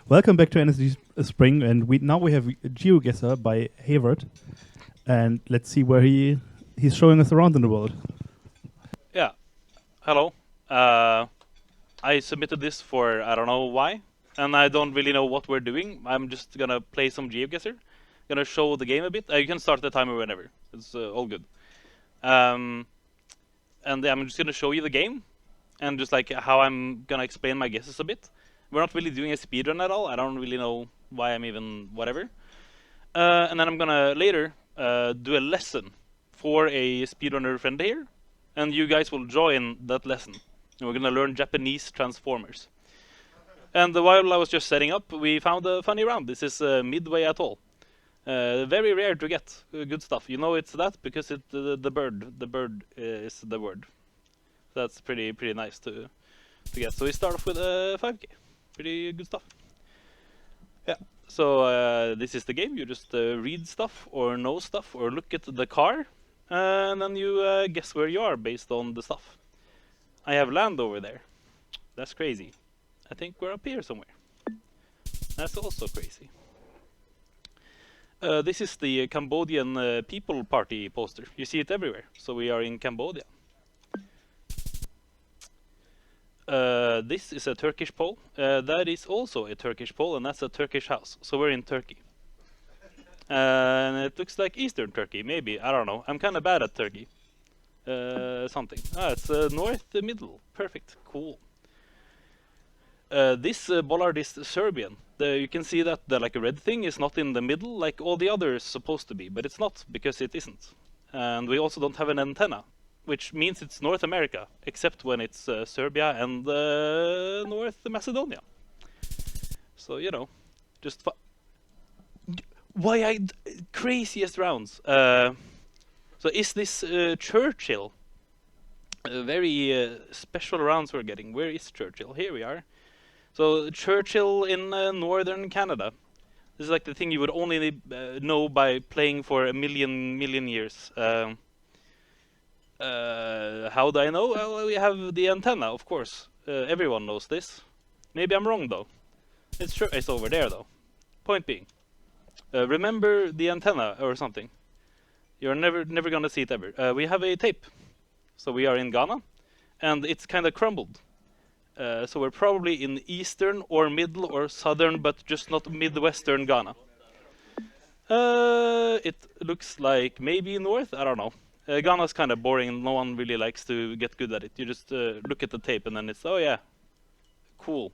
Welcome back to NSD Spring, and now we have Geoguessr by havrd, and let's see where he's showing us around in the world. Yeah, hello. I submitted this for I don't know why, and I don't really know what we're doing. I'm just gonna play some Geoguessr, gonna show the game a bit. You can start the timer whenever. It's all good. And I'm just gonna show you the game, and just like how I'm gonna explain my guesses a bit. We're not really doing a speedrun at all. I don't really know why I'm even whatever. And then I'm gonna later do a lesson for a speedrunner friend here, and you guys will join that lesson. And we're gonna learn Japanese transformers. And while I was just setting up, we found a funny round. This is Midway Atoll. Very rare to get good stuff. You know it's that because the bird is the word. That's pretty nice to get. So we start off with 5k. Pretty good stuff. Yeah. So this is the game. You just read stuff or know stuff or look at the car, and then you guess where you are based on the stuff. I have land over there. That's crazy. I think we're up here somewhere. That's also crazy. This is the Cambodian People Party poster. You see it everywhere. So we are in Cambodia. This is a Turkish pole. That is also a Turkish pole, and that's a Turkish house. So we're in Turkey. And it looks like Eastern Turkey, maybe. I don't know. I'm kind of bad at Turkey. Something. It's north, the middle. Perfect. Cool. This bollard is Serbian. You can see that the red thing is not in the middle like all the others supposed to be, but it's not because it isn't. And we also don't have an antenna, which means it's North America, except when it's Serbia and North Macedonia. So, you know, just craziest rounds. So is this Churchill? Very special rounds we're getting. Where is Churchill? Here we are. So Churchill in northern Canada. This is like the thing you would only know by playing for a million years. How do I know? Well, we have the antenna, of course. Everyone knows this. Maybe I'm wrong though. It's over there though. Point being, remember the antenna or something. You're never gonna see it ever. We have a tape. So we are in Ghana, and it's kind of crumbled. So we're probably in eastern or middle or southern, but just not midwestern Ghana. It looks like maybe north. I don't know. Ghana's kind of boring. No one really likes to get good at it. You just look at the tape and then it's, oh yeah, cool.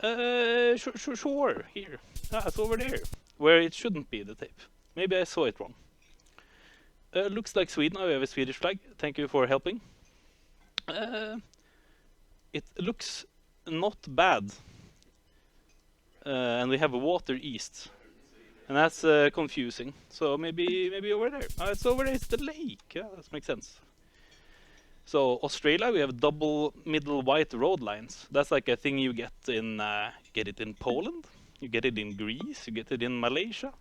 Sure, here. It's over there, where it shouldn't be, the tape. Maybe I saw it wrong. Looks like Sweden. We have a Swedish flag. Thank you for helping. It looks not bad. And we have water east. And that's confusing. So maybe over there. It's over there, it's the lake. Yeah, that makes sense. So Australia, we have double middle white road lines. That's like a thing you get in Poland. You get it in Greece. You get it in Malaysia.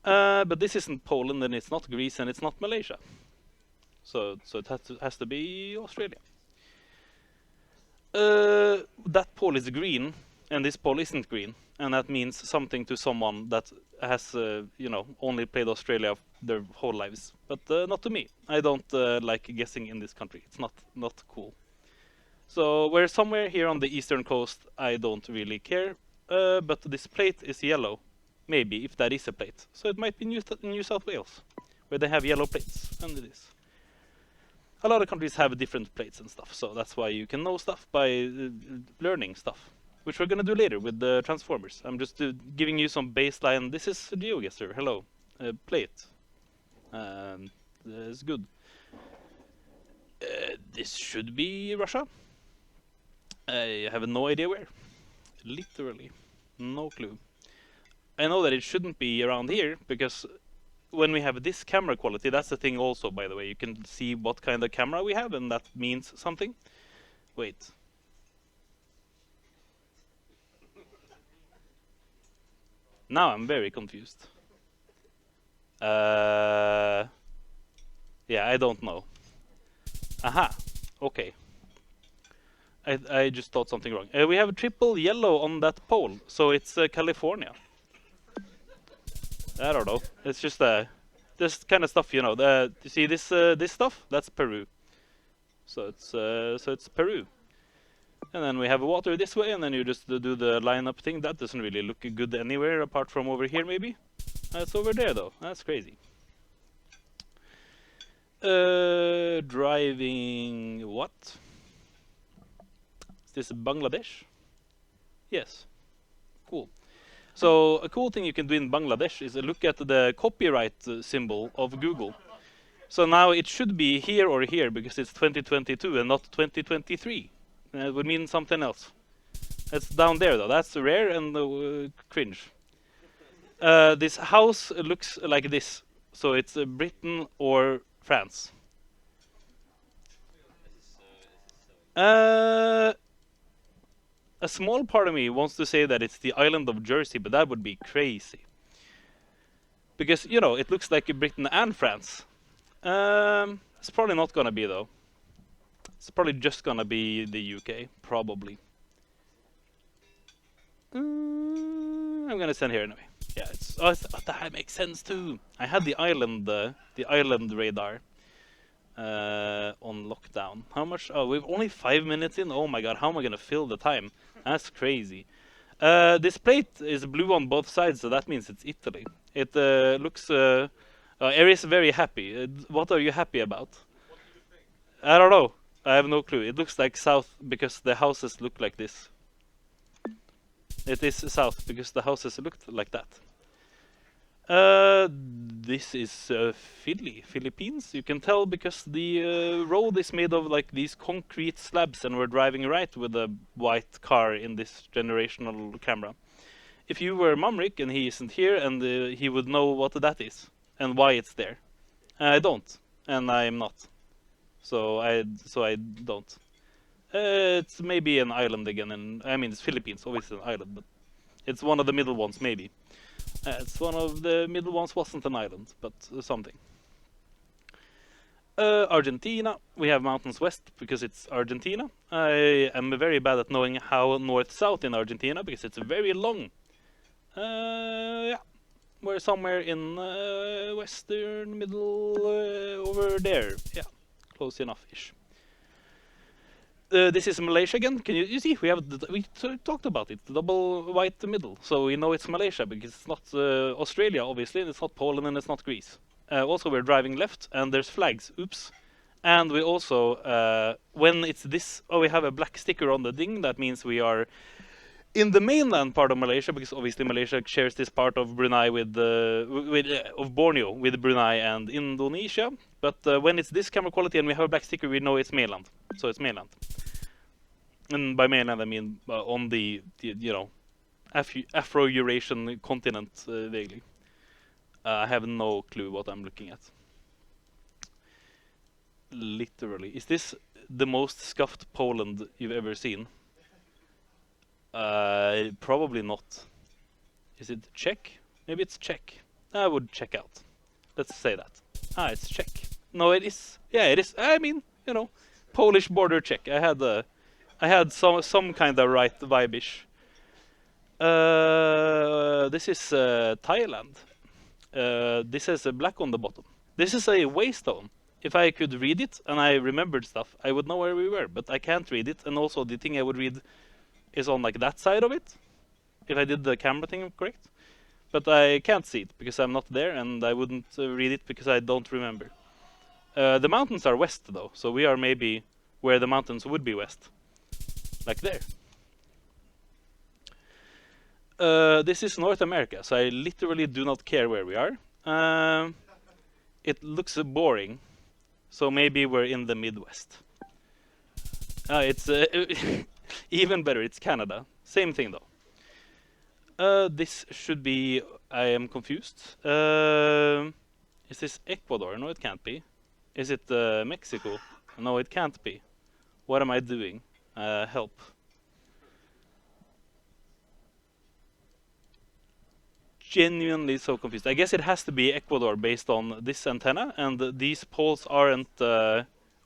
But this isn't Poland, and it's not Greece, and it's not Malaysia. So it has to be Australia. That pole is green, and this pole isn't green, and that means something to someone that has, only played Australia their whole lives. But not to me. I don't like guessing in this country. It's not cool. So we're somewhere here on the eastern coast. I don't really care. But this plate is yellow. Maybe, if that is a plate. So it might be New South Wales, where they have yellow plates, and it is. A lot of countries have different plates and stuff, so that's why you can know stuff by learning stuff, which we're gonna do later with the Transformers. I'm just giving you some baseline. This is Geoguessr. Hello, plate. It's good. This should be Russia. I have no idea where. Literally, no clue. I know that it shouldn't be around here, because when we have this camera quality, that's the thing also, by the way. You can see what kind of camera we have, and that means something. Wait. Now I'm very confused. Yeah, I don't know. Aha, okay. I just thought something wrong. We have a triple yellow on that pole, so it's California. I don't know. It's just this kind of stuff, you know. You see this this stuff? That's Peru. So it's Peru. And then we have water this way, and then you just do the line-up thing. That doesn't really look good anywhere apart from over here, maybe. That's over there, though. That's crazy. Driving what? Is this Bangladesh? Yes. Cool. So a cool thing you can do in Bangladesh is look at the copyright symbol of Google. So now it should be here or here because it's 2022 and not 2023. It would mean something else. It's down there though. That's rare and cringe. This house looks like this. So it's Britain or France. A small part of me wants to say that it's the island of Jersey, but that would be crazy. Because, you know, it looks like Britain and France. It's probably not gonna be, though. It's probably just gonna be the UK, probably. I'm gonna send here anyway. Yeah, that makes sense too. I had the island radar on lockdown. How much? Oh, we've only 5 minutes in. Oh my god, how am I gonna fill the time? That's crazy. This plate is blue on both sides, so that means it's Italy. It looks. Aries is very happy. What are you happy about? I don't know. I have no clue. It looks like south because the houses look like this. It is south because the houses looked like that. This is Philippines. You can tell because the road is made of like these concrete slabs, and we're driving right with a white car in this generational camera. If you were Mamrik and he isn't here, and he would know what that is and why it's there. I don't, and I'm not. So I don't. It's maybe an island again, and I mean it's Philippines, obviously an island, but it's one of the middle ones maybe. It's one of the middle ones, wasn't an island, but something. Argentina, we have mountains west because it's Argentina. I am very bad at knowing how north-south in Argentina because it's very long. Yeah, we're somewhere in western middle over there. Yeah, close enough-ish. This is Malaysia again. Can you see we talked about it, the double white middle, so we know it's Malaysia because it's not Australia obviously, and it's not Poland and it's not Greece. Also we're driving left and there's flags. Oops. And we also when it's this, we have a black sticker on the thing. That means we are in the mainland part of Malaysia because obviously Malaysia shares this part of Brunei with of Borneo with Brunei and Indonesia. But when it's this camera quality and we have a black sticker, we know it's mainland. So it's mainland. And by mainland I mean on the you know Afro-Eurasian continent vaguely. I have no clue what I'm looking at. Literally, is this the most scuffed Poland you've ever seen? Probably not. Is it Czech? Maybe it's Czech. I would check out. Let's say that. It's Czech. No, it is. Yeah, it is. I mean, you know, Polish border Czech. I had some kind of right vibe-ish. This is Thailand. This has a black on the bottom. This is a waystone. If I could read it and I remembered stuff, I would know where we were. But I can't read it, and also the thing I would read is on like that side of it, if I did the camera thing correct. But I can't see it because I'm not there, and I wouldn't read it because I don't remember. The mountains are west though, so we are maybe where the mountains would be west. Like there. This is North America, so I literally do not care where we are. It looks boring, so maybe we're in the Midwest. It's even better, it's Canada. Same thing though. This should be, I am confused. Is this Ecuador? No, it can't be. Is it Mexico? No, it can't be. What am I doing? Help. Genuinely so confused. I guess it has to be Ecuador based on this antenna, and these poles aren't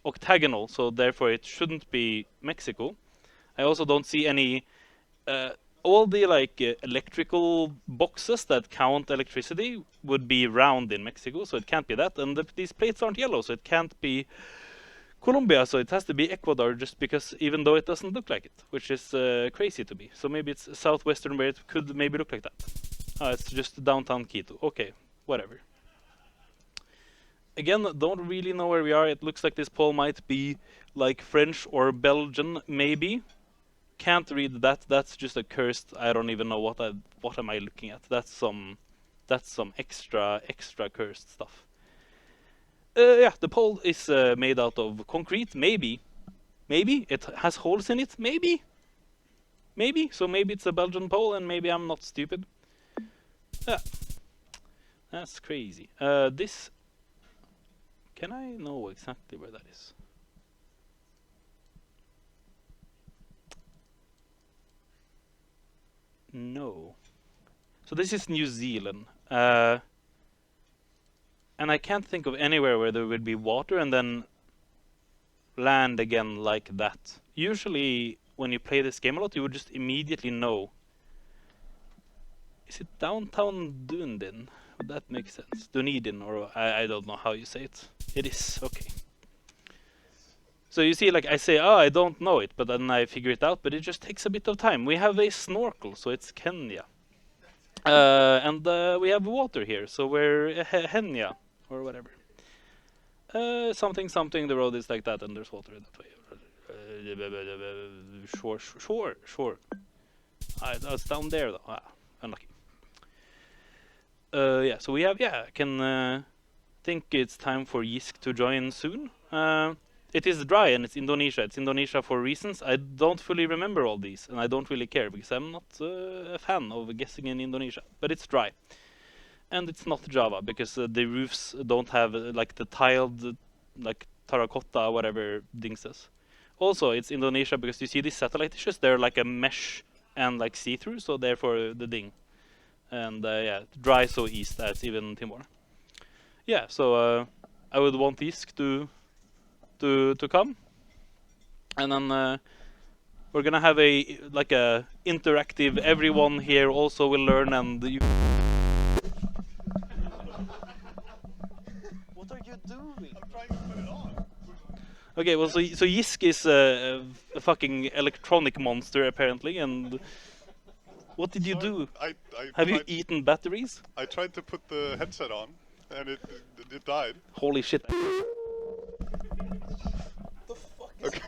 octagonal, so therefore it shouldn't be Mexico. I also don't see any all the like electrical boxes that count electricity would be round in Mexico, so it can't be that. And these plates aren't yellow, so it can't be Colombia, so it has to be Ecuador, just because even though it doesn't look like it, which is crazy to me. So maybe it's southwestern where it could maybe look like that. It's just downtown Quito. Okay, whatever. Again, don't really know where we are. It looks like this pole might be like French or Belgian, maybe. Can't read that. That's just a cursed. I don't even know what am I looking at. That's some extra cursed stuff. Yeah, the pole is made out of concrete. Maybe it has holes in it. Maybe. So maybe it's a Belgian pole, and maybe I'm not stupid. Yeah, that's crazy. This. Can I know exactly where that is? No. So this is New Zealand. And I can't think of anywhere where there would be water and then land again like that. Usually, when you play this game a lot, you would just immediately know. Is it downtown Dunedin? Would that make sense? Dunedin, or I don't know how you say it. It is, okay. So you see, like I say, oh, I don't know it, but then I figure it out, but it just takes a bit of time. We have a snorkel, so it's Kenya. And we have water here, so we're Henya, or whatever. Something, the road is like that, and there's water that way. Sure. That's down there, though. Unlucky. Yeah, so we have, I can think it's time for Yisk to join soon. It is dry and it's Indonesia. It's Indonesia for reasons. I don't fully remember all these, and I don't really care because I'm not a fan of guessing in Indonesia. But it's dry. And it's not Java because the roofs don't have like the tiled, like terracotta, whatever dingses. Also, it's Indonesia because you see these satellite dishes, they're like a mesh and like see-through, so therefore the ding. And yeah, dry so east, that's even Timor. Yeah, so I would want Isk to come, and then we're gonna have a interactive. Everyone here also will learn, and you. What are you doing? I'm trying to put it on. Okay, well, so Yisk is a fucking electronic monster apparently, and what did you do? Have you eaten batteries? I tried to put the headset on, and it died. Holy shit! The fuck is okay.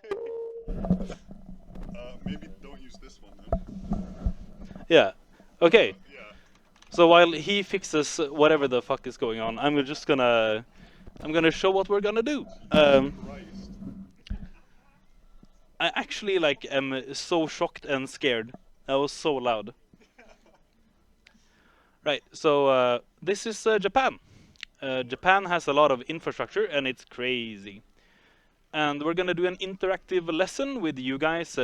Maybe don't use this one then. Yeah. Okay. Yeah. So while he fixes whatever the fuck is going on, I'm gonna show what we're gonna do. I actually am so shocked and scared. That was so loud. Right. So this is Japan. Japan has a lot of infrastructure and it's crazy. And we're gonna do an interactive lesson with you guys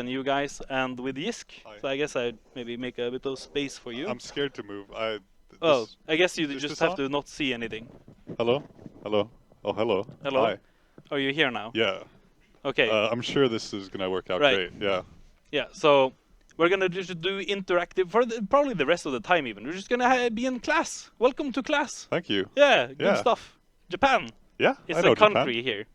and with Yisk. Hi. So I guess I'd maybe make a bit of space for you. I'm scared to move. I guess you just have to not see anything. Hello? Hello? Oh, hello. Hello? Hi. Are you here now? Yeah. Okay. I'm sure this is gonna work out Right. great. Yeah. Yeah, so we're gonna just do interactive for probably the rest of the time even. We're just gonna be in class. Welcome to class. Thank you. Yeah, good Yeah. stuff. Japan. Yeah, It's I know a country Japan. here.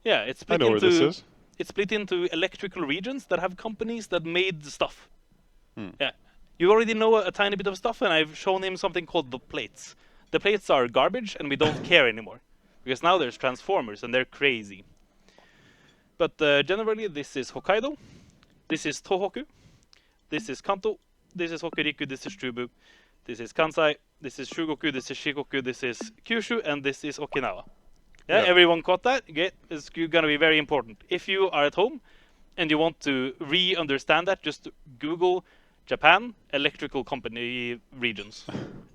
Yeah, it's I split know where into this is. it's split into electrical regions that have companies that made stuff. Hmm. Yeah. You already know a tiny bit of stuff, and I've shown him something called the plates. The plates are garbage, and we don't care anymore. Because now there's transformers, and they're crazy. But generally, this is Hokkaido. This is Tohoku. This is Kanto. This is Hokuriku. This is Chubu. This is Kansai. This is Shugoku. This is Shikoku. This is Kyushu. And this is Okinawa. Yeah, Yep. everyone caught that? Good. It's going to be very important. If you are at home and you want to re-understand that, just Google Japan electrical company regions.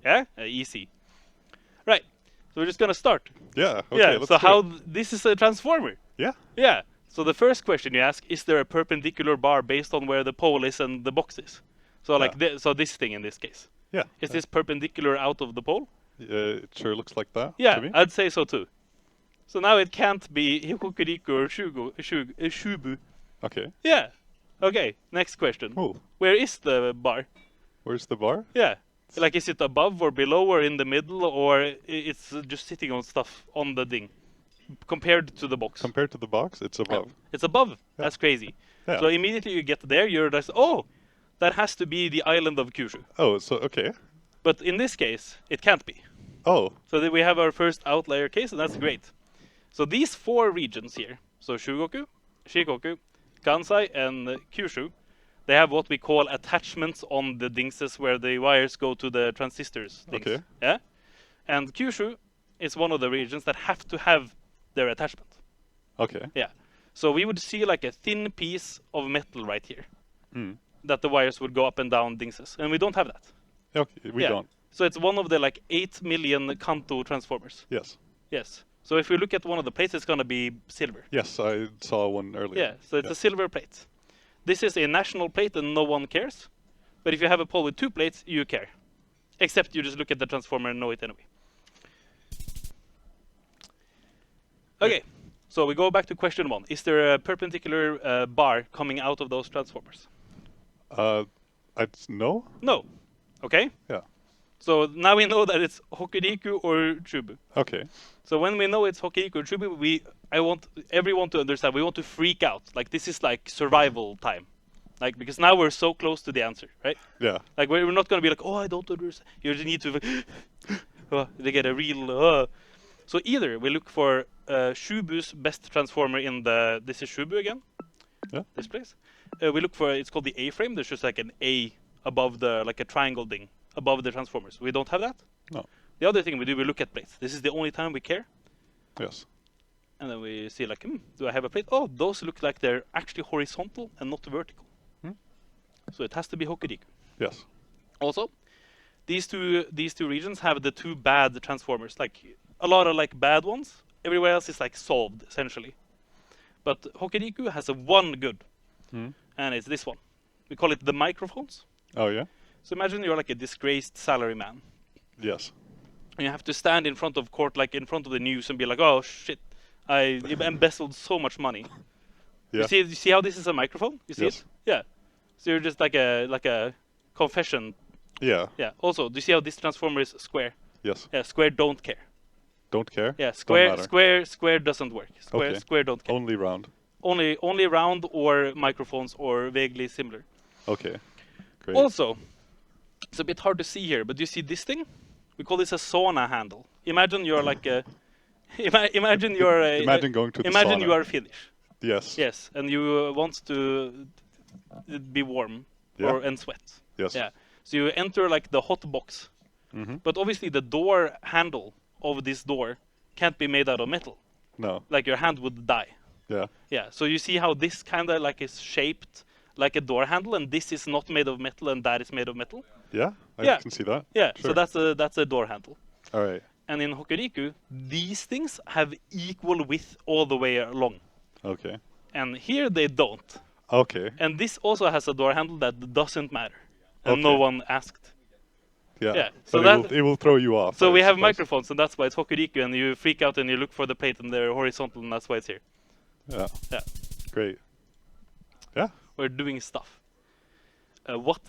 Yeah? Easy. Right. So we're just going to start. Yeah. Okay. Yeah. Let's So do how it. this is a transformer. Yeah. Yeah. So the first question you ask, is there a perpendicular bar based on where the pole is and the box is? So like so this thing in this case. Yeah. Is this perpendicular out of the pole? It sure looks like that. Yeah, To me. I'd say so too. So now it can't be Hikokuriku or Shubu. Okay. Yeah. Okay, next question. Oh, Where is the bar? where's the bar? Yeah. Like, is it above or below or in the middle, or it's just sitting on stuff on the ding compared to the box? Compared to the box, it's above. It's above. That's crazy. Yeah. So immediately you get there, you're just, oh, that has to be the island of Kyushu. Oh, so okay. But in this case, it can't be. Oh, So then we have our first outlier case, and that's great. So these 4 regions here, so Shugoku, Shikoku, Kansai, and Kyushu, they have what we call attachments on the dingses where the wires go to the transistors. Things. Okay. Yeah? And Kyushu is one of the regions that have to have their attachment. okay. Yeah. So we would see like a thin piece of metal right here Mm. that the wires would go up and down dingses. And we don't have that. Okay, we Yeah. don't. So it's one of the like 8 million Kanto transformers. Yes. Yes. So if we look at one of the plates, it's going to be silver. Yes, I saw one earlier. Yeah, so it's a silver plate. This is a national plate and no one cares. But if you have a pole with 2 plates, you care. Except you just look at the transformer and know it anyway. Okay, so we go back to question 1. Is there a perpendicular bar coming out of those transformers? No? No. Okay, Yeah. so now we know that it's Hokuriku or Chubu. Okay. So when we know it's Hokuriku or Chubu, I want everyone to understand, we want to freak out. Like, this is like survival time. Like, because now we're so close to the answer, right? Yeah. Like, we're not going to be like, oh, I don't understand. You just need to they get a real So either we look for Shubu's best transformer in the, this is Shubu again, this place. We look for, it's called the A-frame. There's just like an A above the, like a triangle thing above the transformers. We don't have that. No. The other thing we do, we look at plates. This is the only time we care. Yes. And then we see like, do I have a plate? Oh, those look like they're actually horizontal and not vertical. So it has to be Hokuriku. Yes. Also, these two regions have the 2 bad transformers. Like, a lot of like bad ones. Everywhere else is like solved, essentially. But Hokuriku has a 1 good. And it's this one. We call it the microphones. Oh, yeah? So imagine you're like a disgraced salaryman. Yes. And you have to stand in front of court, like in front of the news, and be like, oh shit, I embezzled so much money. Yeah. You see how this is a microphone? You see Yes. it? Yeah. So you're just like a confession. Yeah. Yeah. Also, do you see how this transformer is square? Yes. Yeah, square don't care. Don't care? Yeah, Don't square doesn't work. Okay. Square don't care. Only round. Only round or microphones or vaguely similar. Okay. Great. Also, it's a bit hard to see here, but do you see this thing? We call this a sauna handle. Imagine you're like a imagine you're a Imagine going to the imagine sauna. you are Finnish. Yes. Yes, and you want to be warm and sweat. Yes. Yeah. So you enter like the hot box. But obviously the door handle of this door can't be made out of metal. No. Like your hand would die. Yeah. Yeah. So you see how this kind of like is shaped like a door handle, and this is not made of metal, and that is made of metal. Yeah? I Yeah. can see that. Yeah. Sure. So that's a door handle. All right. And in Hokuriku, these things have equal width all the way along. Okay. And here they don't. Okay. And this also has a door handle that doesn't matter. And no Okay. one asked. Yeah. Yeah, So so it will throw you off. So I we have suppose. microphones, and that's why it's Hokuriku, and you freak out and you look for the plate, and they're horizontal, and that's why it's here. Yeah. Yeah. Great. Yeah. We're doing stuff. What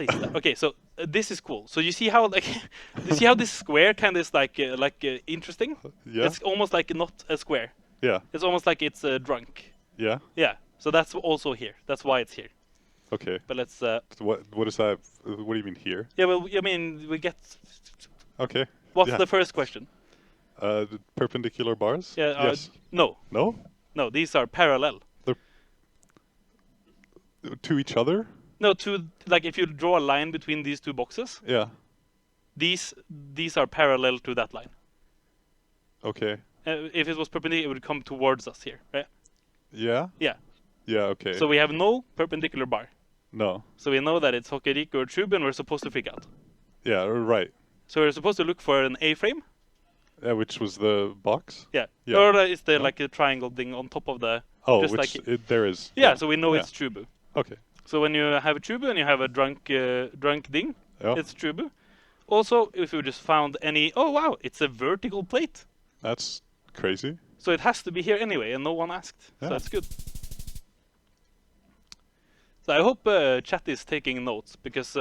is that? Okay, so this is cool. So you see how like you see how this square kind of is like interesting? Yeah. It's almost like not a square. Yeah. It's almost like it's drunk. Yeah. Yeah. So that's also here. That's why it's here. Okay. But let's. So what is that? What do you mean here? Yeah. Well, I mean, we get. Okay. What's Yeah. the first question? The perpendicular bars? Yeah. Yes. No. No? No. These are parallel. To each other? No. To like if you draw a line between these 2 boxes, Yeah. these are parallel to that line. Okay. If it was perpendicular, it would come towards us here, right? Yeah? Yeah. Yeah, okay. So we have no perpendicular bar. No. So we know that it's Hokuriku or Chubu, and we're supposed to freak out. Yeah, right. So we're supposed to look for an A-frame. Which was the box? Yeah. Yeah. Or is there like a triangle thing on top of the... Oh, just which like there is. Yeah, so we know Yeah. it's Chubu. Okay. So when you have a Chubu and you have a drunk ding, Yeah. it's Chubu. Also, if you just found any... Oh, wow, it's a vertical plate. That's crazy. So it has to be here anyway, and no one asked. Yeah. So that's good. So I hope chat is taking notes because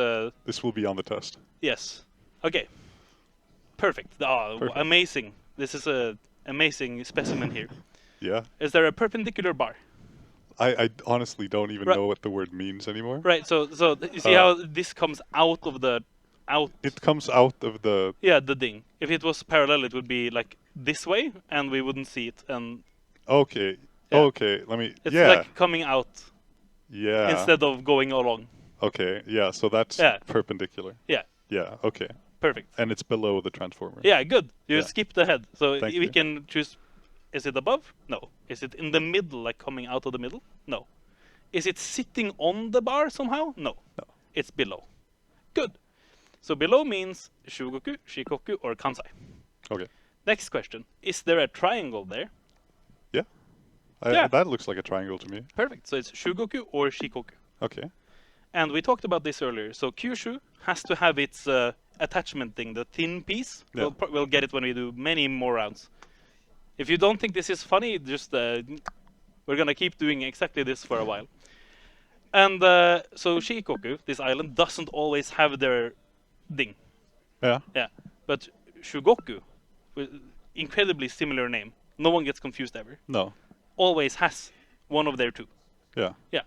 This will be on the test. yes. Okay. Perfect. Oh, Perfect. amazing. This is a amazing specimen here. Yeah. Is there a perpendicular bar? I honestly don't even Right. know what the word means anymore. Right. So you see how this comes out of the It comes out of the... Yeah, the thing. If it was parallel, it would be like this way, and we wouldn't see it. And Okay. Yeah. Okay, let me... it's yeah. like coming out Yeah. instead of going along. Okay, yeah, so that's Yeah. perpendicular. Yeah. Yeah, okay. Perfect. And it's below the transformer. Yeah, good. You Yeah. skipped ahead. So Thank we you. can choose. Is it above? No. Is it in the middle, like coming out of the middle? No. Is it sitting on the bar somehow? No. No. It's below. Good. So below means Shugoku, Shikoku, or Kansai. Okay. Next question. Is there a triangle there? Yeah. Yeah. That looks like a triangle to me. Perfect. So it's Shugoku or Shikoku. Okay. And we talked about this earlier. So Kyushu has to have its attachment thing, the thin piece. Yeah. We'll get it when we do many more rounds. If you don't think this is funny, just we're gonna keep doing exactly this for a while. And so Shikoku, this island, doesn't always have their ding. Yeah. Yeah. But Shugoku, with incredibly similar name, no one gets confused ever, No. always has one of their two. Yeah. Yeah.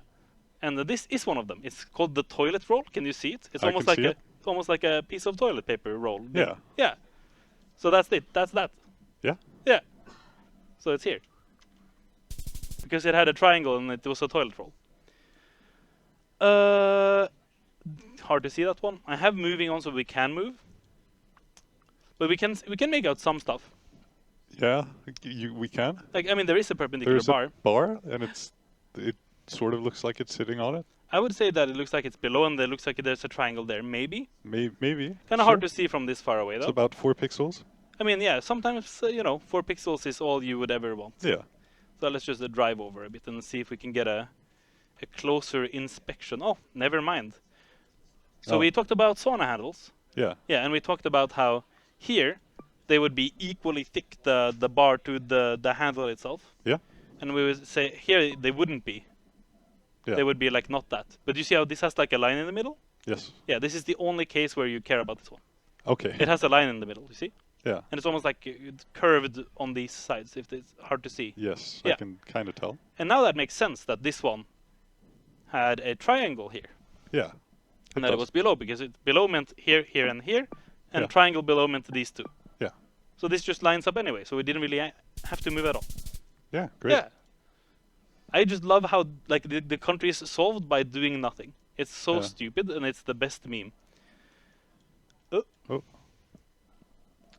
And this is one of them. It's called the toilet roll. Can you see it? It's I almost can like see a it. it's almost like a piece of toilet paper roll. thing. Yeah. Yeah. So that's it. That's that. Yeah. Yeah. So it's here. Because it had a triangle and it was a toilet roll. Hard to see that one. I have moving on so we can move. But we can make out some stuff. Yeah, we can. Like, I mean, there is a perpendicular There's bar. a bar, and it sort of looks like it's sitting on it. I would say that it looks like it's below and it looks like there's a triangle there. Maybe. Maybe. Kind of hard to see from this far away, It's though. about 4 pixels. I mean, yeah, sometimes, 4 pixels is all you would ever want. Yeah. So let's just drive over a bit and see if we can get a closer inspection. Oh, never mind. So Oh. we talked about sauna handles. Yeah. Yeah, and we talked about how here they would be equally thick, the bar to the handle itself. Yeah. And we would say here they wouldn't be. Yeah. They would be like not that. But you see how this has like a line in the middle? Yes. Yeah, this is the only case where you care about this one. Okay. It has a line in the middle, you see? Yeah. And it's almost like it's curved on these sides, if it's hard to see. Yes, Yeah. I can kind of tell. And now that makes sense that this one had a triangle here. Yeah. And that it was below, because below meant here, here, and here, and Yeah. triangle below meant these two. Yeah. So this just lines up anyway, so we didn't really have to move at all. Yeah, great. Yeah. I just love how like the country is solved by doing nothing. It's so Yeah. stupid, and it's the best meme. Oh. Oh.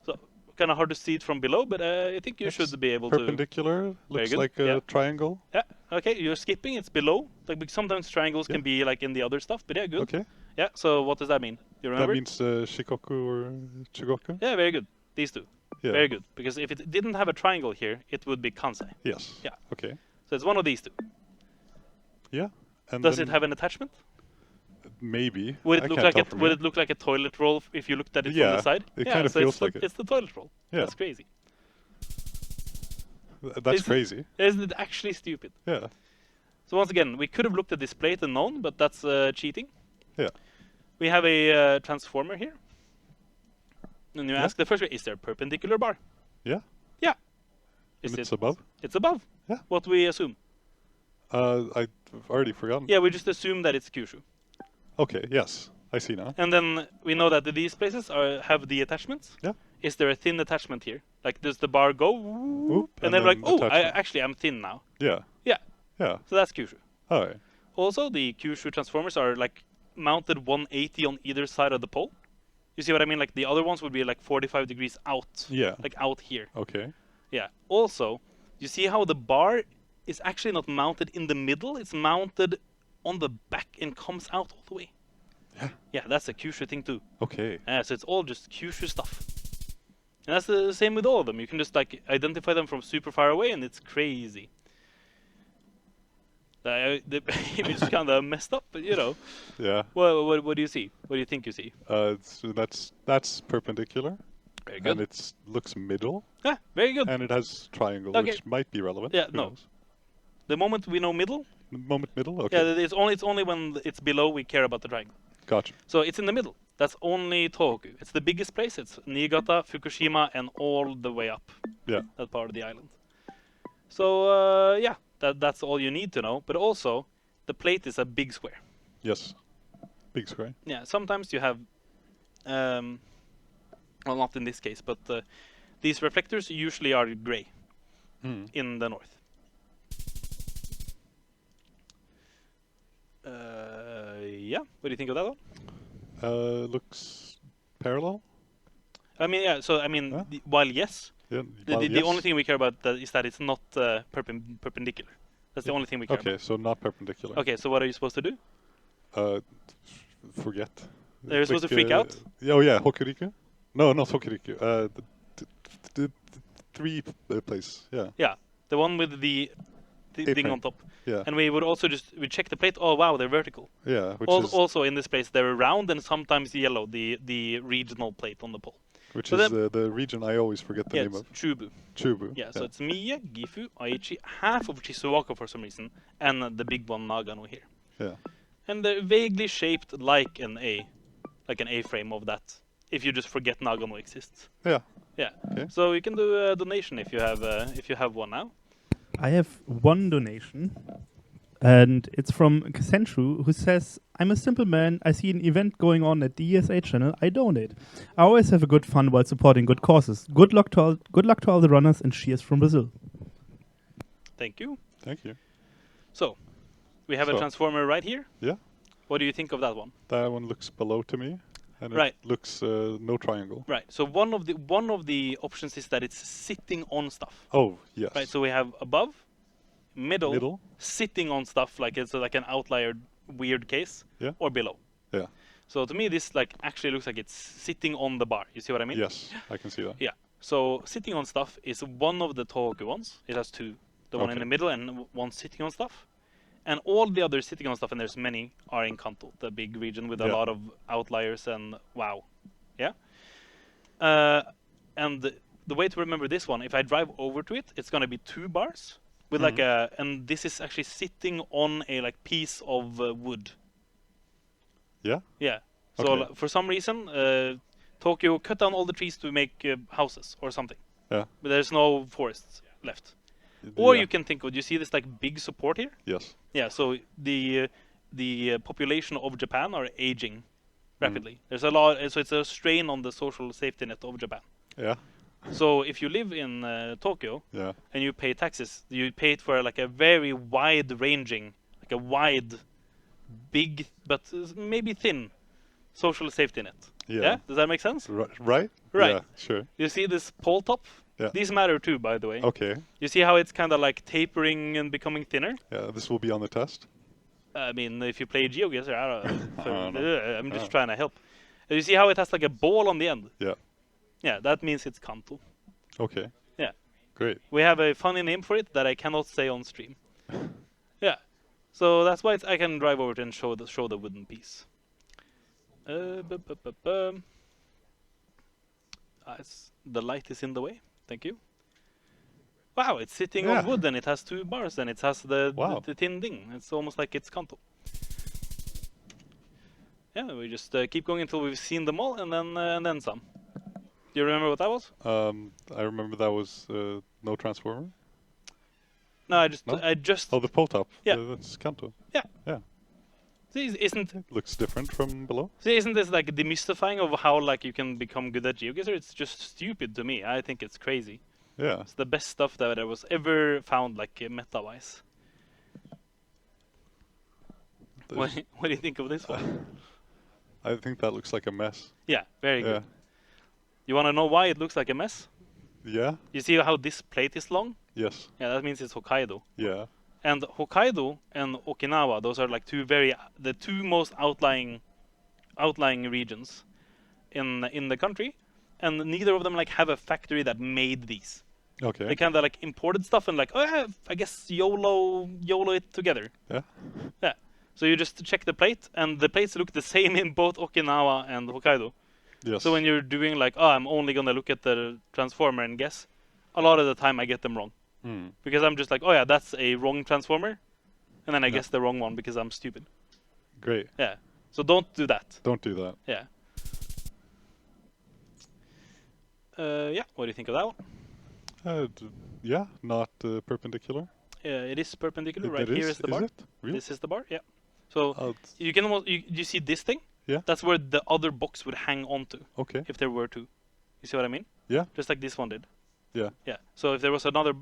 So kind of hard to see it from below, but I think you It's should be able to. perpendicular. Looks good. like a Yeah. triangle. Yeah. Okay, you're skipping. It's below. Like because sometimes triangles Yeah. can be like in the other stuff, but yeah, good. Okay. Yeah. So what does that mean? You remember? That means Shikoku or Chugoku. Yeah, very good. These two. Yeah. Very good. Because if it didn't have a triangle here, it would be Kansai. Yes. Yeah. Okay. So it's one of these two. Yeah. And Does then it have an attachment? Maybe. Would I it look can't like tell it? from Would here. it look like a toilet roll if you looked at it from Yeah, the side? it yeah, kind of so feels it's like it. It's the toilet roll. Yeah. That's crazy. That's Is it- crazy. Isn't it actually stupid? Yeah. So once again, we could have looked at this plate and known, but that's cheating. Yeah. We have a transformer here. And you Yeah. ask the first way, is there a perpendicular bar? Yeah. Yeah. And it's above. It's above. Yeah. What we assume. I've already forgotten. Yeah, we just assume that it's Kyushu. Okay. Yes. I see now. And then we know that these places have the attachments. Yeah. Is there a thin attachment here? Like, does the bar go? Whoop, and then like, oh, attachment. I'm thin now. Yeah. Yeah. Yeah. So that's Kyushu. All right. Also, the Kyushu transformers are like mounted 180 on either side of the pole. You see what I mean? Like the other ones would be like 45 degrees out. Yeah. Like out here. Okay. Yeah. Also, you see how the bar is actually not mounted in the middle? It's mounted on the back and comes out all the way. Yeah. Yeah, that's a Kyushu thing too. Okay. Yeah, so it's all just Kyushu stuff. And that's the same with all of them. You can just like identify them from super far away, and it's crazy. The image is kind of messed up, but you know. Yeah. What do you see? What do you think you see? So that's perpendicular. Very good. And it looks middle. Yeah, very good. And it has triangle, Okay. which might be relevant. Yeah, Who no. knows? The moment we know middle, moment middle? Okay. Yeah, it's only when it's below we care about the triangle. Gotcha. So it's in the middle. That's only Tohoku. It's the biggest place. It's Niigata, Fukushima, and all the way up. Yeah. That part of the island. So yeah, that's all you need to know. But also, the plate is a big square. Yes. Big square. Yeah. Sometimes you have, well, not in this case, but these reflectors usually are gray in the north. Yeah. What do you think of that one? Looks parallel. I mean, yeah. So I mean, Huh? while yes. Yeah. The only thing we care about is that it's not perpendicular. That's the only thing we care Okay, about. so not perpendicular. Okay, so what are you supposed to do? Forget. You're supposed to freak out? Oh yeah, Hokuriku? No, not Hokuriku. The three place. Yeah. Yeah, the one with the thing A-frame. on top. Yeah. And we would also we check the plate. Oh wow, they're vertical. Yeah. Which is Also in this place they're round and sometimes yellow. The regional plate on the pole. which so is the region I always forget the Yeah, name it's of. Chubu. Chubu. Yeah, so it's Mie, Gifu, Aichi, half of Shizuoka for some reason, and the big one Nagano here. Yeah. And they're vaguely shaped like an A-frame of that. If you just forget Nagano exists. Yeah. Yeah. Okay. So you can do a donation if you have one now. I have one donation, and it's from Kenshu, who says, "I'm a simple man. I see an event going on at the ESA channel. I donate. I always have a good fun while supporting good causes. Good luck to all the runners, and cheers from Brazil." Thank you. Thank you. So, we have a So- transformer right here. Yeah. What do you think of that one? That one looks below to me, and Right. it looks no triangle. Right. So one of the options is that it's sitting on stuff. Oh yes. Right. So we have above, middle, sitting on stuff like it's like an outlier weird case, Yeah. or below. Yeah. So to me this like actually looks like it's sitting on the bar. You see what I mean? Yes, I can see that. Yeah. So sitting on stuff is one of the Tohoku ones. It has two. The one in Okay. the middle and one sitting on stuff. And all the other sitting on stuff, and there's many, are in Kanto, the big region with a Yeah. lot of outliers and wow. Yeah? And the way to remember this one, if I drive over to it, it's going to be 2 bars with like a, and this is actually sitting on a like piece of wood. Yeah. Yeah. So Okay. for some reason, Tokyo cut down all the trees to make houses or something. Yeah. But there's no forests left. Or Yeah. you can think of, you see this like big support here? Yes. Yeah, so the population of Japan are aging rapidly. There's a lot, so it's a strain on the social safety net of Japan. Yeah. So if you live in Tokyo Yeah. and you pay taxes, you pay it for like a very wide-ranging, like a wide, big, but maybe thin social safety net. Yeah. Does that make sense? Right? Right. Yeah, sure. You see this pole top? Yeah. These matter too, by the way. Okay. You see how it's kind of like tapering and becoming thinner? Yeah, this will be on the test. I mean, if you play Geoguessr, I don't know. I'm just Oh. trying to help. You see how it has like a ball on the end? Yeah. Yeah, that means it's Kanto. Okay. Yeah. Great. We have a funny name for it that I cannot say on stream. Yeah. So that's why I can drive over it and show the wooden piece. The light is in the way. Thank you. Wow, it's sitting on Yeah. wood and it has 2 bars and it has the Wow. the thin thing. It's almost like it's Kanto. Yeah, we just keep going until we've seen them all and then some. Do you remember what that was? I remember that was no transformer. No, I just Oh, the pole top. Yeah. That's Kanto. Yeah. Yeah. See, isn't It looks different from below. isn't this like demystifying of how like you can become good at Geoguessr? It's just stupid to me. I think it's crazy. Yeah. It's the best stuff that was ever found, like meta-wise. What do you think of this one? I think that looks like a mess. Yeah, very Yeah. good. You want to know why it looks like a mess? Yeah. You see how this plate is long? Yes. Yeah, that means it's Hokkaido. Yeah. And Hokkaido and Okinawa, those are like the two most outlying regions in the country, and neither of them like have a factory that made these. Okay. They kind of like imported stuff and like, oh yeah, I guess YOLO it together. Yeah. Yeah. So you just check the plate, and the plates look the same in both Okinawa and Hokkaido. Yes. So when you're doing like, oh, I'm only gonna look at the transformer and guess, a lot of the time I get them wrong. Because I'm just like, oh yeah, that's a wrong transformer. and then I Yeah. guessed the wrong one because I'm stupid. Great. Yeah. So don't do that. Don't do that. Yeah. Yeah. What do you think of that one? Yeah, not perpendicular. It is perpendicular. It Right here is the bar. Is it? Really? This is the bar. Yeah. So It's- you can almost you see this thing? Yeah. That's where the other box would hang onto Okay. if there were two. You see what I mean? Yeah. Just like this one did. Yeah. Yeah. So if there was another,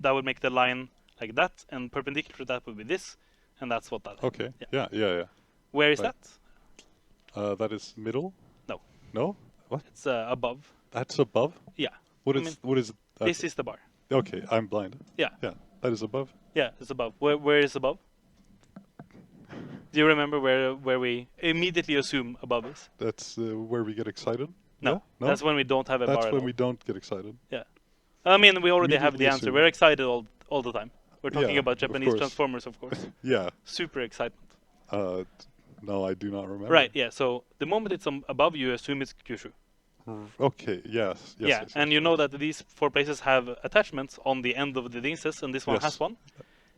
that would make the line like that, and perpendicular to that would be this, and that's what that is. Okay. Yeah. Yeah. Where is Right. that? That is middle. No. No. What? It's above. That's above. Yeah. What I is? mean, What is? This is the bar. Okay, I'm blind. Yeah. Yeah, that is above. Yeah, it's above. Where is above? Do you remember where we immediately assume above is? That's where we get excited. No. Yeah? No. That's when we don't have a bar That's at when all. we don't get excited. Yeah. I mean, we already have the Immediately answer. assume. We're excited all the time. We're talking Yeah, about of Japanese course. Transformers, of course. Yeah. Super excitement. No, I do not remember. Right, yeah. So the moment it's above, you assume it's Kyushu. Okay. Yes. Yeah, and you know that these 4 places have attachments on the end of the dinses, and this one Yes. has one.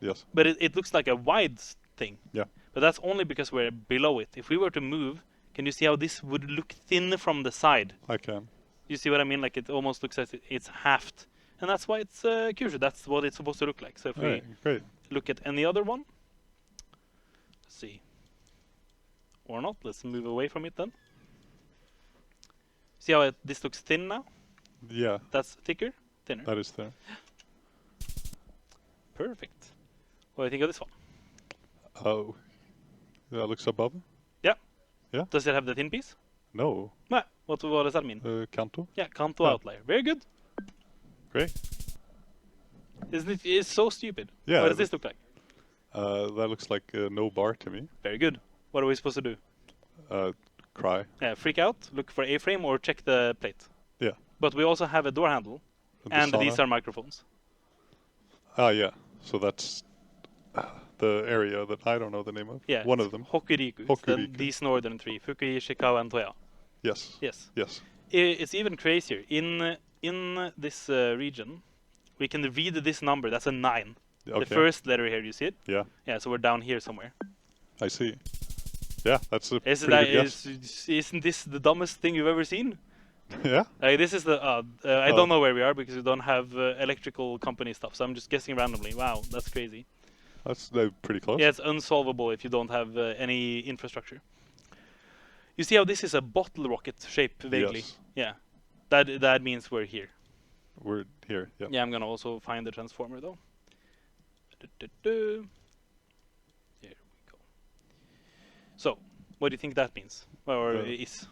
Yes. But it looks like a wide thing. Yeah. But that's only because we're below it. If we were to move, can you see how this would look thin from the side? I can. You see what I mean? Like it almost looks as it's halved. And that's why it's Kyushu. That's what it's supposed to look like. So if Right. Great. we look at any other one, let's see. Or not, let's move away from it then. See how this looks thin now? Yeah. That's thicker, thinner. That is there. Perfect. What do you think of this one? Oh. That looks above. Does it have the thin piece? No. Nah. What does that mean? Kanto. Yeah, Kanto Yeah. outlier. Very good. Great. Isn't it? It's so stupid. Yeah. What does this look like? That looks like no bar to me. Very good. What are we supposed to do? Cry. Yeah, freak out, look for A-frame, or check the plate. Yeah. But we also have a door handle, and these are microphones. Yeah. So that's the area that I don't know the name of. Yeah. One of them. Hokuriku. Hokuriku. These northern 3, Fukui, Ishikawa, and Toya. Yes. Yes. Yes. It's even crazier. In this region, we can read this number. That's a 9. Okay. The first letter here, you see it? Yeah. Yeah, so we're down here somewhere. I see. Yeah, that's a Isn't pretty good guess. isn't this the dumbest thing you've ever seen? Yeah. This is the. I don't know where we are because we don't have electrical company stuff. So I'm just guessing randomly. Wow, that's crazy. That's pretty close. Yeah, it's unsolvable if you don't have any infrastructure. You see how this is a bottle rocket shape vaguely? Yes. Yeah, that means we're here. We're here. Yeah. Yeah, I'm gonna also find the transformer though. There we go. So, what do you think that means? Or is?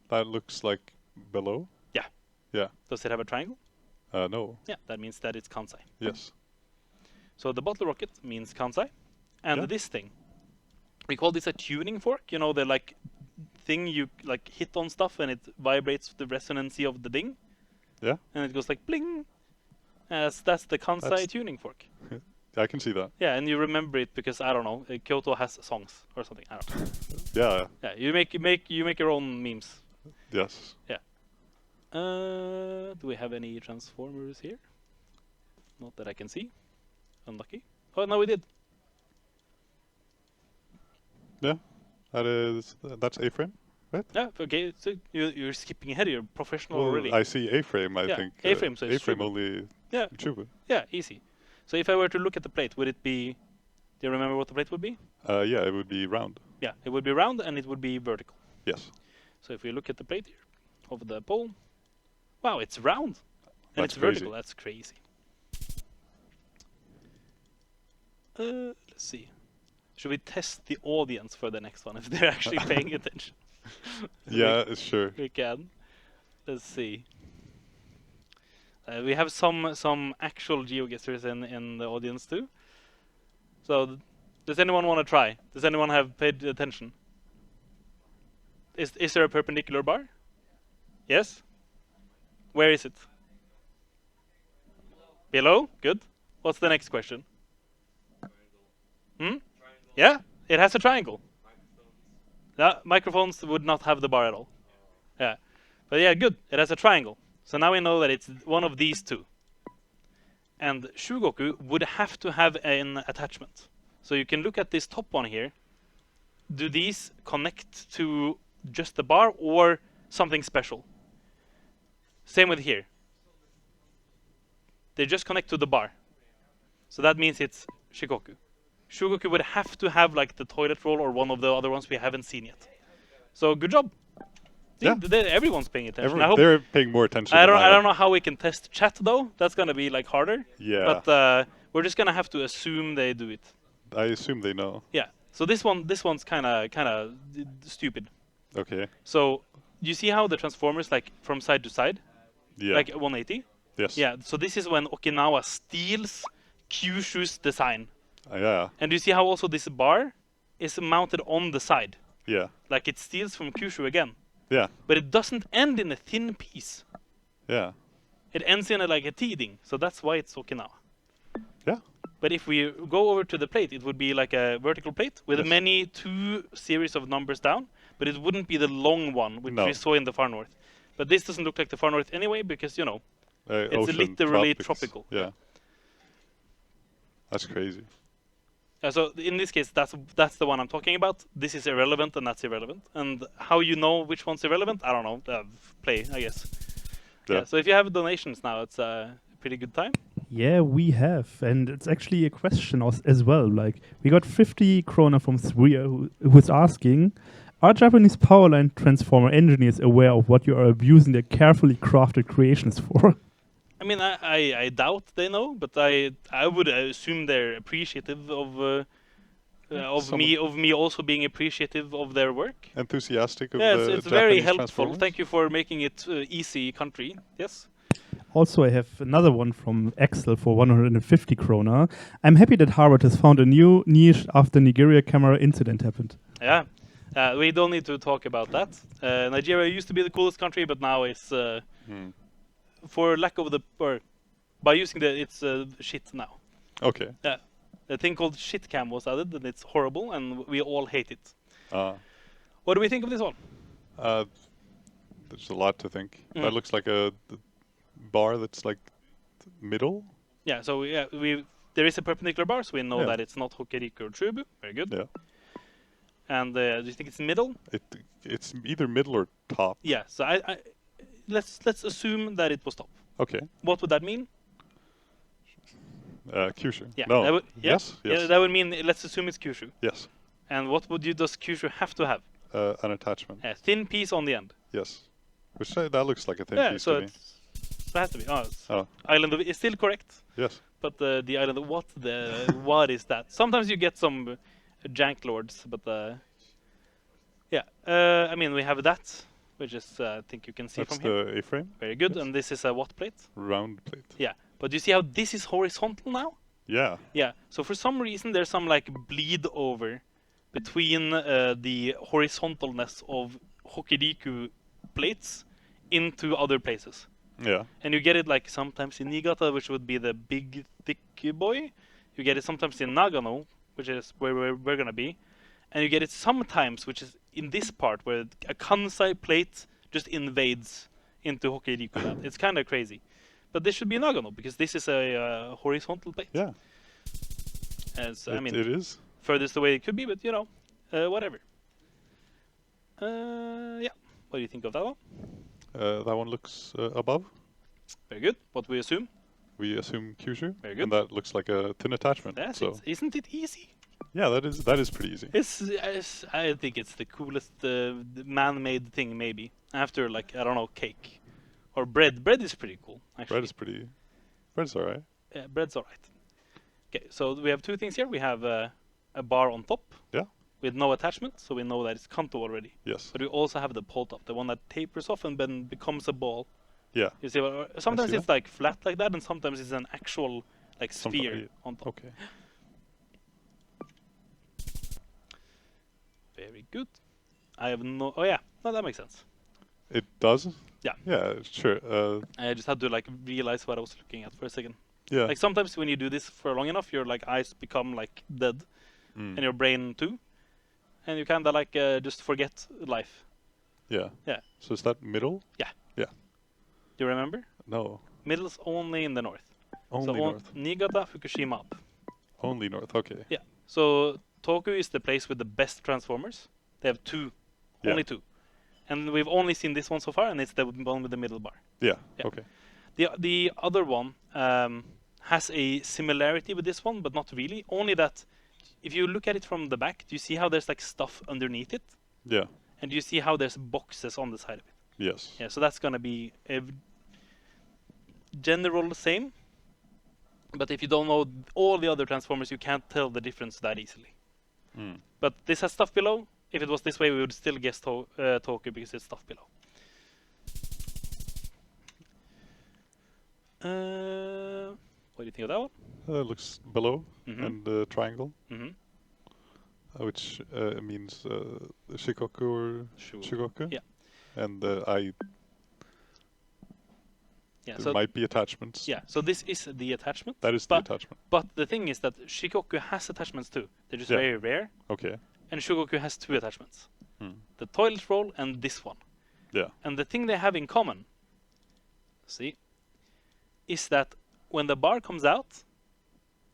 That looks like below. Yeah. Yeah. Does it have a triangle? No. Yeah, that means that it's Kansai. Yes. So the bottle rocket means Kansai, and Yeah. this thing, we call this a tuning fork. You know, the like thing you like hit on stuff and it vibrates the resonancy of the ding. Yeah. And it goes like bling. That's the Kansai That's- tuning fork. I can see that. Yeah, and you remember it because I don't know, Kyoto has songs or something. I don't know. Yeah. Yeah, you make your own memes. Yes. Do we have any transformers here? Not that I can see. Unlucky. Oh no, we did. Yeah. That's A-frame. Yeah. Okay. So you're skipping ahead. You're professional already. I see A-frame. I Yeah, think A-frame, so it's A-frame Chubu. only. Yeah. Chubu. Yeah, easy. So if I were to look at the plate, would it be? Do you remember what the plate would be? Yeah, it would be round. Yeah, it would be round and it would be vertical. Yes. So if we look at the plate here, of the pole, wow, it's round and That's it's vertical. crazy. That's crazy. Let's see. Should we test the audience for the next one if they're actually paying attention? Yeah, sure. We can. Let's see. We have some actual geoguessers in the audience too. So, does anyone want to try? Does anyone have paid attention? Is there a perpendicular bar? Yes. Where is it? Below. Good. What's the next question? Yeah, it has a triangle. Microphones would not have the bar at all. Yeah, but yeah, good. It has a triangle. So now we know that it's one of these two. And Shugoku would have to have an attachment. So you can look at this top one here. Do these connect to just the bar or something special? Same with here. They just connect to the bar. So that means it's Shikoku. Shugoku would have to have like the toilet roll or one of the other ones we haven't seen yet. So good job. Yeah. Everyone's paying attention. They're paying more attention. I don't know how we can test chat though. That's gonna be like harder. Yeah. But we're just gonna have to assume they do it. I assume they know. Yeah. So this one's kind of stupid. Okay. So you see how the transformers like from side to side, Yeah. like 180. Yes. Yeah. So this is when Okinawa steals Kyushu's design. Yeah. And you see how also this bar is mounted on the side, Yeah. like it steals from Kyushu again. Yeah. But it doesn't end in a thin piece. Yeah. It ends in like a teething. So that's why it's Okinawa. Yeah. But if we go over to the plate, it would be like a vertical plate with Yes. two series of numbers down, but it wouldn't be the long one, which No. we saw in the far north. But this doesn't look like the far north anyway, because, you know, it's Ocean, literally tropics. tropical. Yeah. That's crazy. So in this case, that's the one I'm talking about. This is irrelevant, and that's irrelevant. And how you know which one's irrelevant, I don't know. Play, I guess. Yeah. So if you have donations now, it's a pretty good time. Yeah, we have, and it's actually a question as well. Like, we got 50 krona from Sria, who's asking, are Japanese powerline transformer engineers aware of what you are abusing their carefully crafted creations for? I mean, I doubt they know, but I would assume they're appreciative of me also being appreciative of their work. Enthusiastic of Yeah, the it's very Japanese helpful. Transformers? Thank you for making it easy country. Yes. Also, I have another one from Axel for 150 krona. I'm happy that Harvard has found a new niche after Nigeria camera incident happened. Yeah. We don't need to talk about that. Nigeria used to be the coolest country, but now it's for lack of by using it's shit now. Okay. Yeah. A thing called shit cam was added, and it's horrible, and we all hate it. What do we think of this one? There's a lot to think. That looks like a bar that's like middle. Yeah, so there is a perpendicular bar, so we know that it's not Hokuriku or Chubu. Very good. Yeah. And do you think it's middle? It's either middle or top. Yeah. So let's assume that it was top. Okay. What would that mean? Kyushu. Yeah. No. Yes. Yeah, that would mean let's assume it's Kyushu. Yes. And what does Kyushu have to have? An attachment. A thin piece on the end. Yes. Which that looks like a thin piece so to me. it has to be. Oh. Island of is still correct. Yes. But the island of what is that? Sometimes you get some jank lords, but I mean we have that, which is I think you can see That's from here. the A-frame. Very good. Yes. And this is a what plate? Round plate. Yeah. But you see how this is horizontal now? Yeah. Yeah. So for some reason there's some like bleed over between the horizontalness of Hokuriku plates into other places. Yeah. And you get it like sometimes in Niigata, which would be the big thick boy. You get it sometimes in Nagano, which is where we're gonna be. And you get it sometimes, which is in this part, where a Kansai plate just invades into Hokuriku land. It's kind of crazy. But this should be Nagano, because this is a horizontal plate. Yeah. I mean, it is. furthest away it could be, but you know, whatever. Yeah. What do you think of that one? That one looks above. Very good. What we assume? We assume Kyushu. Very good. And that looks like a thin attachment. Yes, so isn't it easy? yeah, that is pretty easy. I think it's the coolest man-made thing, maybe. After, like, I don't know, cake. Or bread. Bread is pretty cool, actually. Bread's alright. Yeah, bread's alright. Okay, so we have two things here. We have a bar on top. Yeah. With no attachment, so we know that it's Kanto already. Yes. But we also have the pole top, the one that tapers off and then becomes a ball. Yeah. You see, sometimes see it's like flat like that, and sometimes it's an actual like Sometimes, sphere yeah. on top. Okay. Very good. I have no. Oh yeah, no, that makes sense. It does? Yeah. Yeah, sure. I just had to like realize what I was looking at for a second. Yeah. Like sometimes when you do this for long enough, your like eyes become like dead, and your brain too, and you kind of like just forget life. Yeah. Yeah. So is that middle? Yeah. Yeah. Do you remember? No. Middle's only in the north. Only north. Niigata, Fukushima up. Only north. Okay. Yeah. So Toku is the place with the best transformers. They have two, Yeah. only two, and we've only seen this one so far, and it's the one with the middle bar. Yeah. Yeah. Okay. The other one has a similarity with this one, but not really. Only that if you look at it from the back, do you see how there's like stuff underneath it? Yeah. And do you see how there's boxes on the side of it? Yes. Yeah, so that's gonna be a general same. But if you don't know all the other transformers, you can't tell the difference that easily. Mm. But this has stuff below. If it was this way, we would still guess Toku because it's stuff below. What do you think of that one? Looks below Mhm. and triangle, Mm-hmm. which means Shikoku or Sure. Shikoku. Yeah. And Yeah. there So might be attachments. yeah. So this is the attachment. That is the but, attachment. But the thing is that Shikoku has attachments too. They're just Yeah. very rare. Okay. And Shugoku has two attachments. Hmm. The toilet roll and this one. Yeah. And the thing they have in common, see, is that when the bar comes out,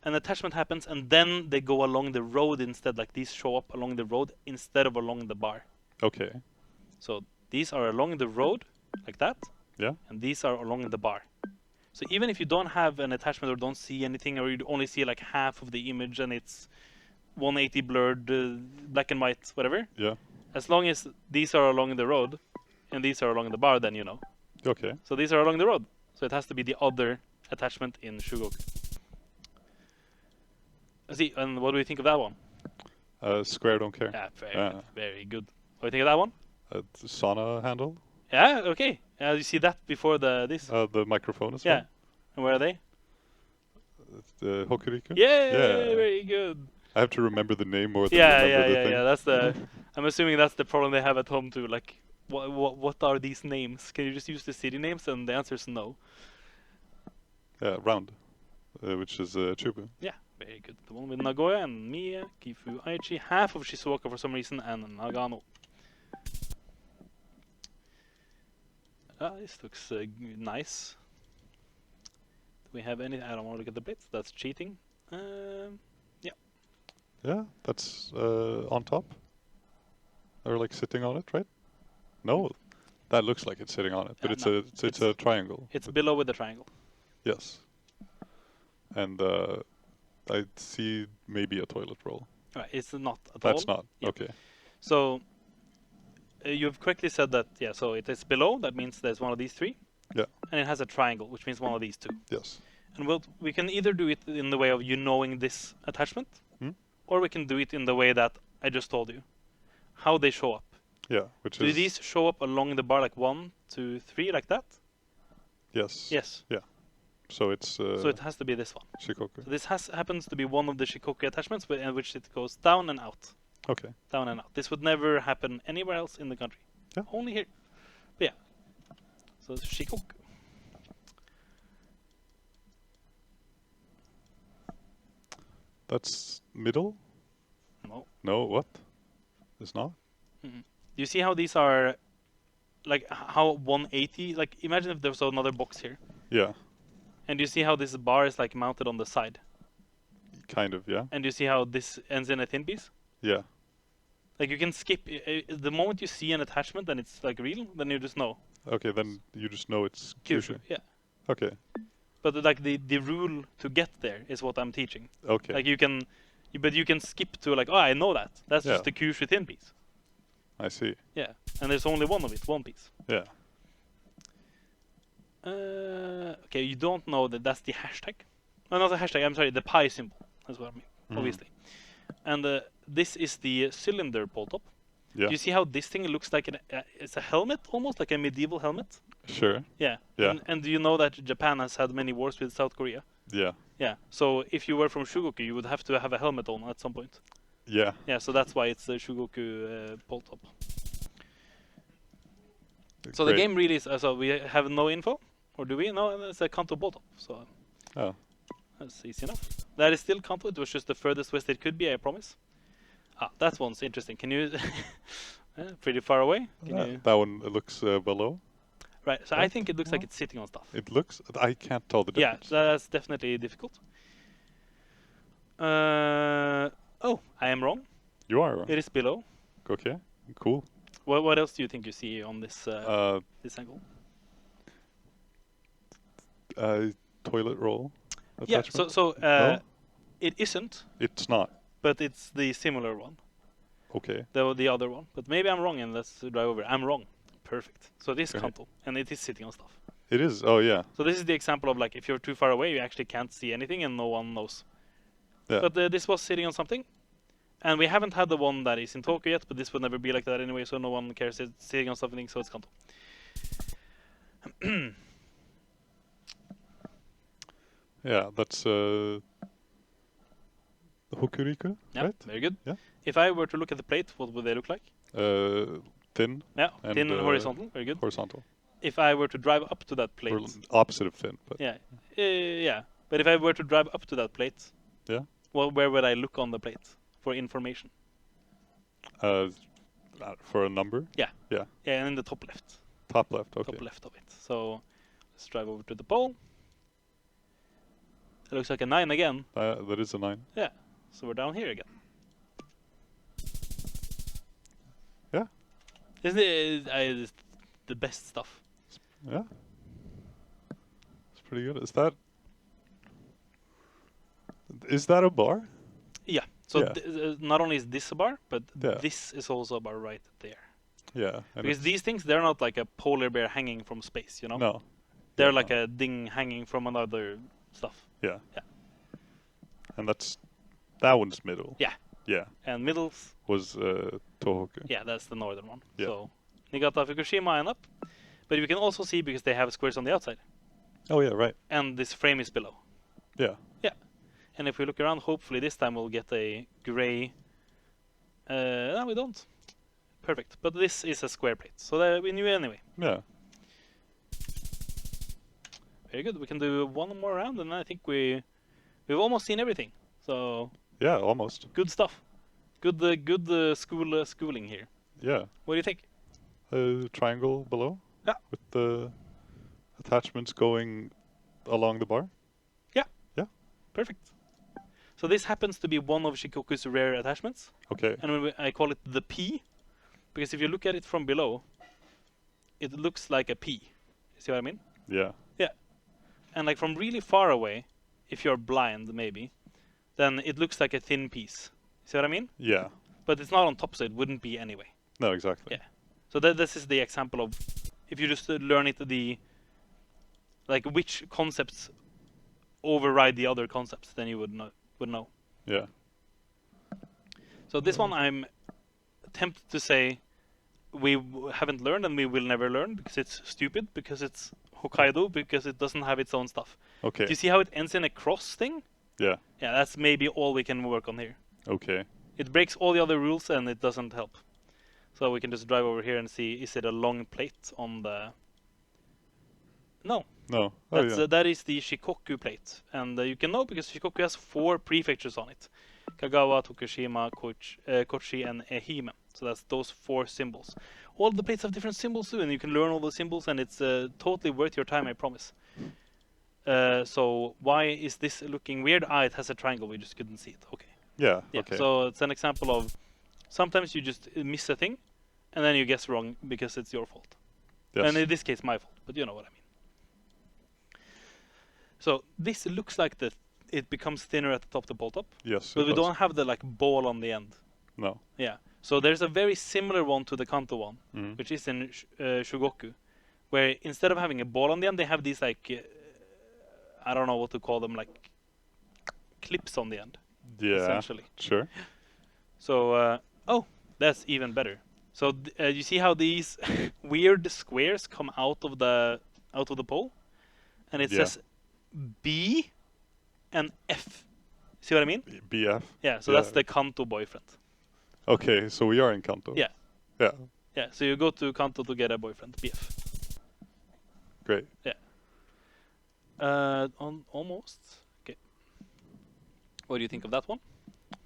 an attachment happens and then they go along the road instead. Like these show up along the road instead of along the bar. Okay. So these are along the road, like that. Yeah. And these are along the bar. So even if you don't have an attachment or don't see anything, or you only see like half of the image and it's 180 blurred, black and white, whatever. Yeah. As long as these are along the road and these are along the bar, then you know. Okay. So these are along the road. So it has to be the other attachment in Shugoku. See, and what do you think of that one? Square don't care. Yeah, very good. What do you think of that one? The sauna handle. Yeah, okay. You see that before this? The microphone as Yeah. well. And where are they? The Hokuriku. Yeah, Yeah. very good. I have to remember the name more than Yeah, remember the yeah, thing. yeah. That's the. I'm assuming that's the problem they have at home too. Like, what are these names? Can you just use the city names? And the answer is no. Yeah, round, which is Chubu. Yeah, very good. The one with Nagoya and Mie, Gifu, Aichi, half of Shizuoka for some reason, and Nagano. This looks nice. Do we have any? I don't want to look at the blitz. That's cheating. Yeah, that's on top. Or like sitting on it, right? No, that looks like it's sitting on it, but no, it's a triangle. It's below with the triangle. Yes. And I see maybe a toilet roll. Right, it's not at all. That's not. Yeah. Okay. So you've correctly said that. Yeah. So it is below. That means there's one of these three. Yeah. And it has a triangle, which means one of these two. Yes. And we can either do it in the way of you knowing this attachment, or we can do it in the way that I just told you. How they show up. Yeah, which Do is... these show up along the bar like 1, 2, 3, like that? Yes. Yes. Yeah. So it's... So it has to be this one. Shikoku. So this happens to be one of the Shikoku attachments, in which it goes down and out. Okay. Down and out. This would never happen anywhere else in the country. Yeah. Only here. But yeah. So it's Shikoku. That's middle? No. No, what? It's not? Do you see how these are, like how 180, like imagine if there was another box here. Yeah. And you see how this bar is like mounted on the side. Kind of, yeah. And you see how this ends in a thin piece. Yeah. Like you can skip, the moment you see an attachment and it's like real, then you just know. Okay, then you just know it's Kyushu. Kyushu. Yeah. Okay. But like the rule to get there is what I'm teaching. Okay. Like you can skip to like, oh, I know that. That's Yeah. just the Kyushu thin piece. I see. Yeah. And there's only one of it, one piece. Yeah. Okay, you don't know that that's the hashtag. No, not the hashtag, I'm sorry, the pi symbol. That's what I mean, obviously. And this is the cylinder pole top. Yeah. Do you see how this thing looks like it's a helmet, almost like a medieval helmet? Sure. Yeah. Yeah. And do you know that Japan has had many wars with South Korea? Yeah. Yeah. So if you were from Shugoku, you would have to have a helmet on at some point. Yeah. Yeah, so that's why it's the Shugoku pole top. So the Great. game really is, so we have no info, or do we? No, it's a Kanto pole top, so Oh. that's easy enough. That is still Kanto, it was just the furthest west it could be, I promise. Ah, that one's interesting. Can you... pretty far away? Can you... That one looks below. Right, so I think it looks like it's sitting on stuff. It looks... I can't tell the Yeah, difference. that's definitely difficult. Oh, I am wrong. You are wrong. It is below. Okay, cool. What else do you think you see on this this angle? Toilet roll Yeah. attachment? So No? it isn't, It's not. but it's the similar one. Okay. The other one. But maybe I'm wrong, and let's drive over. I'm wrong. Perfect. So this Okay. Kanto, and it is sitting on stuff. It is. Oh yeah. So this is the example of like if you're too far away, you actually can't see anything, and no one knows. Yeah. But this was sitting on something, and we haven't had the one that is in Tokyo yet. But this would never be like that anyway, so no one cares. It's sitting on something, so it's Kanto. Yeah, that's Hokuriku, Yeah, right? very good. Yeah. If I were to look at the plate, what would they look like? Thin, Yeah, and, thin and horizontal. Very good. horizontal. If I were to drive up to that plate, Or opposite of thin, but yeah, yeah. But if I were to drive up to that plate, yeah. well, where would I look on the plate for information? For a number? Yeah. Yeah. Yeah, and in the top left. Top left, okay. Top left of it. So let's drive over to the pole. It looks like a 9 again. That is a 9. Yeah. So we're down here again. Yeah. Isn't it it's the best stuff? Yeah. It's pretty good. Is that a bar? Yeah. So Yeah. not only is this a bar, but Yeah. this is also a bar right there. Yeah. And Because these things, they're not like a polar bear hanging from space, you know? No. They're Yeah, like a ding hanging from another stuff. Yeah. Yeah. And that one's middle. Yeah. Yeah. And middles, Was Tohoku. yeah, that's the northern one. Yeah. So Niigata, Fukushima, and up. But you can also see because they have squares on the outside. Oh yeah, right. And this frame is below. Yeah. Yeah. And if we look around, hopefully this time we'll get a gray. No, we don't. Perfect. But this is a square plate. So we knew anyway. Yeah. Very good. We can do one more round, and I think we've almost seen everything. So Yeah, almost. good stuff. Good schooling here. Yeah. What do you think? Triangle below. Yeah. With the attachments going along the bar. Perfect. So this happens to be one of Shikoku's rare attachments, Okay. and I call it the P, because if you look at it from below, it looks like a P. You see what I mean? Yeah. And like from really far away, if you're blind maybe, then it looks like a thin piece. See what I mean? Yeah. But it's not on top, so it wouldn't be anyway. No, exactly. Yeah. So this is the example of if you just learn it, like which concepts override the other concepts, then you would know. Yeah. So this one I'm tempted to say we haven't learned and we will never learn because it's stupid, because it's Hokkaido, because it doesn't have its own stuff. Okay. Do you see how it ends in a cross thing? Yeah. Yeah, that's maybe all we can work on here. Okay. It breaks all the other rules and it doesn't help. So we can just drive over here and see, is it a long plate on the... No. No. Oh yeah. That is the Shikoku plate. And you can know because Shikoku has 4 prefectures on it. Kagawa, Tokushima, Kochi, and Ehime. So that's those 4 symbols. All the plates have different symbols too, and you can learn all the symbols, and it's totally worth your time, I promise. So why is this looking weird? It has a triangle, we just couldn't see it. Okay. Yeah. Yeah, Okay. so it's an example of sometimes you just miss a thing, and then you guess wrong because it's your fault. Yes. And in this case, my fault, but you know what I mean. So this looks like it becomes thinner at the top, the ball top, Yes. but it we does. don't have the like ball on the end. No. Yeah. So there's a very similar one to the Kanto one, Mhm. which is in Shugoku, where instead of having a ball on the end, they have these like I don't know what to call them, like clips on the end. Yeah. Essentially. Sure. So oh, that's even better. So you see how these weird squares come out of the pole, and it Yeah. says B and F. See what I mean? BF. Yeah. So Yeah. that's the Kanto boyfriend. Okay, so we are in Kanto. Yeah. Yeah. Yeah. So you go to Kanto to get a boyfriend, BF. Great. Almost. Okay. What do you think of that one?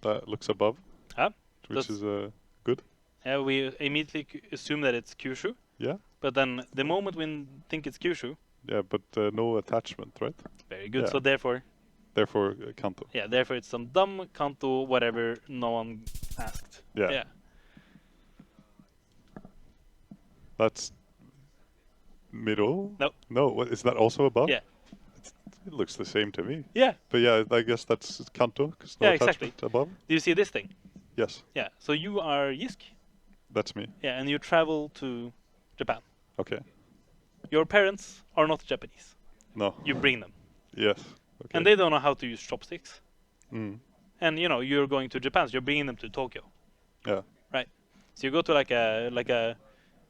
That looks above. Yeah. Which That's- is good. Yeah, we immediately assume that it's Kyushu, Yeah. but then the moment we think it's Kyushu, Yeah, but no attachment, right? very good. Yeah. So therefore, Therefore, Kanto. Yeah, therefore it's some dumb Kanto, whatever, no one asked. Yeah. Yeah. That's middle? No. No, what, is that also above? Yeah. It looks the same to me. Yeah. But yeah, I guess that's Kanto, because no Yeah, attachment exactly. above. Do you see this thing? Yes, Yeah. So you are Yisk. that's me. Yeah, and you travel to Japan. Okay. Your parents are not Japanese. No. You bring them. Yes. Okay. And they don't know how to use chopsticks. Mm. And you know, you're going to Japan, so you're bringing them to Tokyo. Yeah. Right. So you go to like a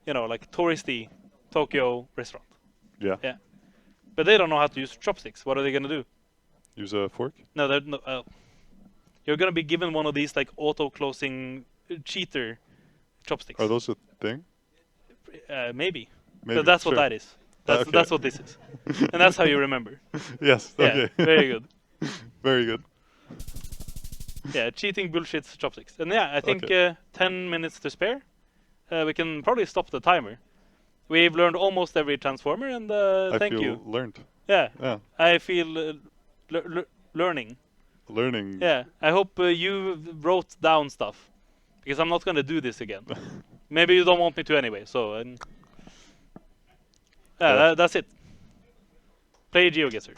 you know, like touristy Tokyo restaurant. Yeah. Yeah. But they don't know how to use chopsticks. What are they gonna do? Use a fork? No, they're no. You're gonna be given one of these like auto-closing cheater chopsticks. Are those a thing? Maybe. Maybe. But that's sure. what that is. That's Okay. that's what this is. And that's how you remember. Yes. Yeah. Okay. Very good. Very good. Yeah, cheating bullshit chopsticks. And yeah, I think Okay. 10 minutes to spare. We can probably stop the timer. We've learned almost every transformer, and I thank feel you. learned. Yeah, Yeah. I feel learning. Learning. Yeah, I hope you wrote down stuff, because I'm not gonna do this again. Maybe you don't want me to anyway. So yeah, Yeah. that's it. Play Geoguessr.